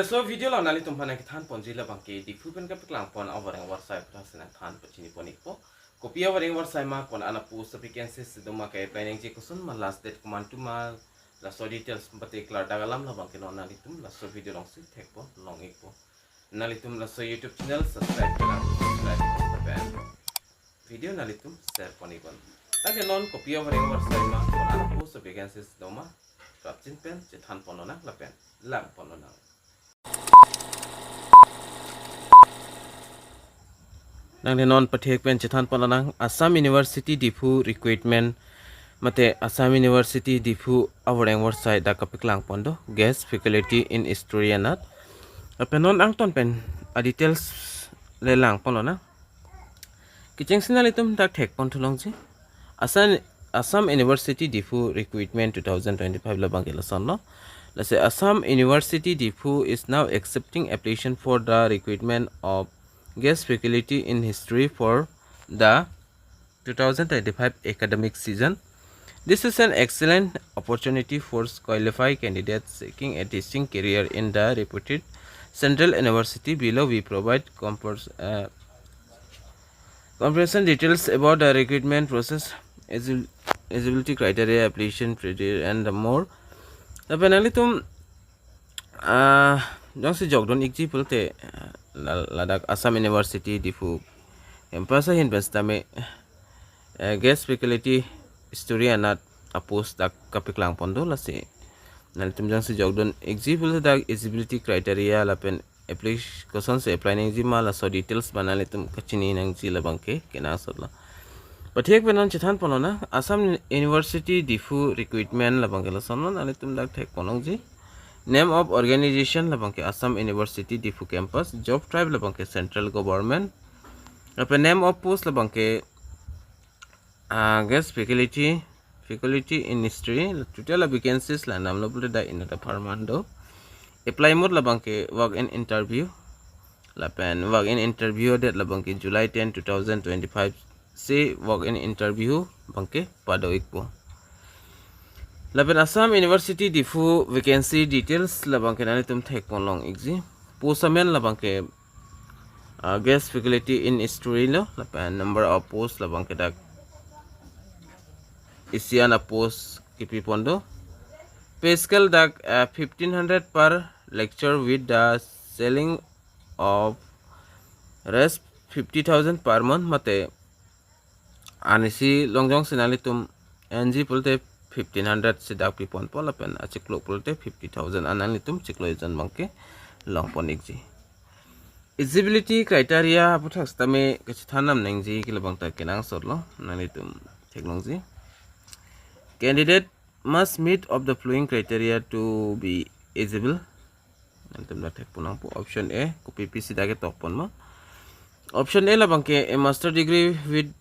So video lo nali tumpana ki than ponji la bangke Diphu pen ka paklang pon Voreng Avarsai prasana than pachini ponik po kopi Voreng Avarsai ma kon ana post vacancies doma ka planning je kusun ma last date command to ma la so details particular dagalam la bangke no nali tum la so video long si thek po long ik po nali tum la so YouTube channel subscribe video nali tum share ponik kon tag non kopi Voreng Avarsai ma kon ana post vacancies doma prapchin pen je than ponona la pen lang ponona nang non pathek pen chethan palanang Assam University Diphu Recruitment mate Assam University Diphu Voreng Avarsai da kapiklang pondo guest faculty in history anat penon ang ton pen details lelang polona kicheng sinalitum dak thek pon thulong ji Assam University Diphu Recruitment 2025 labang kelason lo let's say Assam University Diphu is now accepting application for the recruitment of guest faculty in history for the 2025 academic season. This is an excellent opportunity for qualified candidates seeking a teaching career in the reputed Central University. Below we provide comprehensive details about the recruitment process, eligibility criteria, application procedure, and more. The penalty jong si jog don example te ladak Assam University Diphu campus hin bestame guest faculty history anat apos dak kapiklang pondo la si nalitum jong si jog don example dak eligibility criteria la pen application se apply ning ji mala so details banalitum kachini nang ji la bangke kena sotla pathek penan chethan ponona Assam University Diphu recruitment la bangela sonon nalitum dak thek ponong ji name of organization labangke Assam University Diphu campus job type labangke central government name of post labangke guest faculty in history total vacancies la nam lobule da in the parmando apply mode labangke work in interview lapen work in interview date labangke July 10 2025 say work in interview bangke pado ikpo Laban Assam University Diphu vacancy details labang ke nani tum thek ponlong exi posamen labang ke guest faculty in history lo laban number of post labang ke dak isiana post kipi pondo pay scale dak 1500 per lecture with the selling of rest 50,000 per month mate anisi longjong sinali tum NG pulte 1500 sidak pipon pola pen achiklo pulte 50,000 anali tum chiklo jan bangke long ponik ji eligibility criteria aputhak stame kachithanam nengji kilabang ta kenang sorlo nali tum technology candidate must meet of the following criteria to be eligible nantum la thek punang po option A ko PPC dage tokpon mo option A labangke a master degree with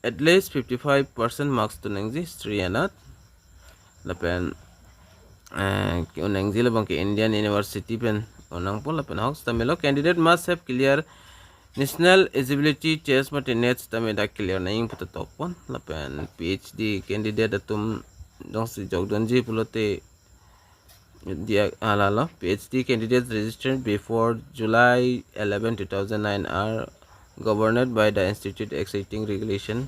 at least 55% marks to nengji history anat lapen unang zila bang ke Indian University pen unang po lapen house tamelo candidate must have clear national eligibility test but nets tameda clear naing puto topon lapen PhD candidate atum dong si jogdonji pulote dia alala PhD candidates registered before July 11 2009 are governed by the institute exciting regulation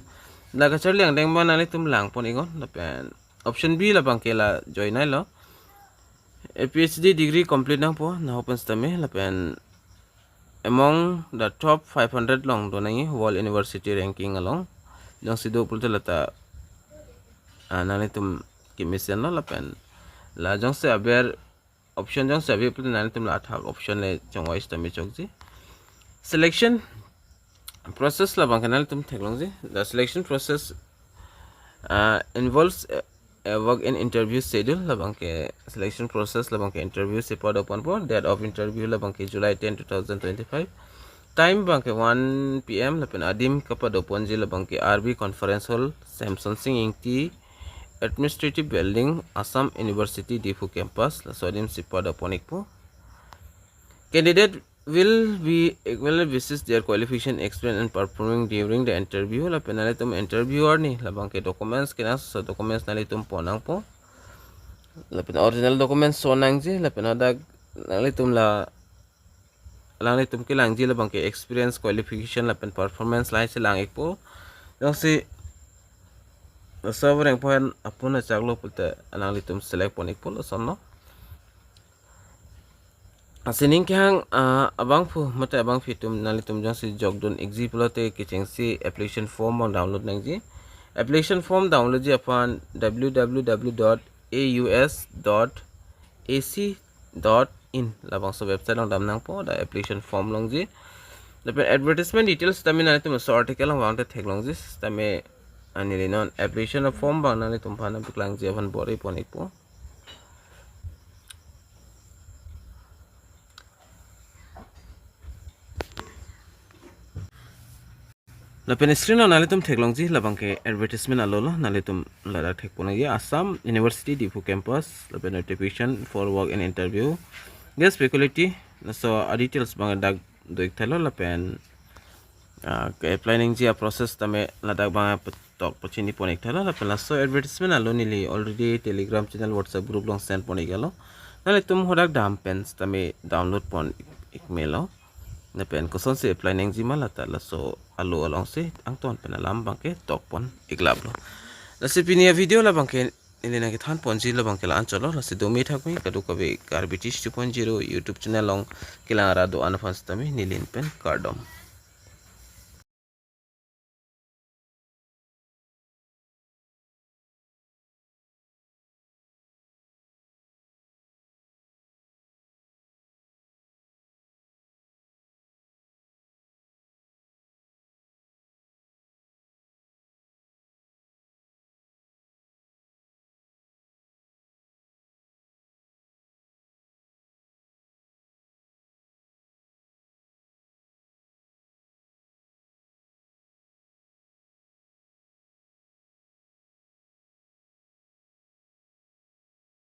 laga charli ang deng banali tum lang pon ingon lapen option B labang kela join ay lo a PhD degree complete na po na open stame lapen among the top 500 long donangi world university ranking along jong sido pulte lata nani tum kimisian lo lapen la jong se aber option jong se aber pulte nani tum la athak option le jong wise stame chokji selection process labang kanal tum theklongji the selection process involves work in interview schedule labang ke selection process labang ke interview se pod upon board date of interview labang ke July 10 2025 time bang ke 1 pm lapen adim kapad upon ji labang ke RB conference hall Samson Singh Ingti administrative building Assam University Diphu campus la sodim se pod upon ikpo candidate will be equally basis their qualification experience and performing during the interview la penalitum interviewer ni labang ke documents kena so documents nalitum ponang po la pen original documents sonang ji la pen ada Langli tum ke lang ji labang ke experience qualification la pen performance lai se lang ekpo dong si server yang poin apun na chaglo pulte langli tum select pon ekpo lo sonno asining kehang abang fu mate abang fitum nali tum jong si jogdon example te kicheng si application form on download nang ji application form download ji upon www.aus.ac.in labangso website long dam nang po da application form long ji the advertisement details tami nali tum so article long wang te thek long ji tami ani non application form bang nali tum phana biklang ji avan bori pon ekpo Lapen screen on nalitum technology labang ke advertisement alolo nalitum lada thek pona ya Assam University Diphu campus lapen notification for work and interview yes faculty so details bang dag doik thalo lapen ke planning ji process tame lada bang talk pachini ponik thalo lapen so advertisement alo nili already telegram channel whatsapp group long send poni galo nalitum hodak dam pens tame download pon ikmelo na pen ko son se planning ji malata la so alo along se ang ton penalam bangke tok pon iglab lo la se pinia video la bangke ini na kithan pon ji la bangke la ancholo la se domi thak mi kadu kabe Karbi 2.0 YouTube channel long kilang ara do anfans tami nilin pen kardom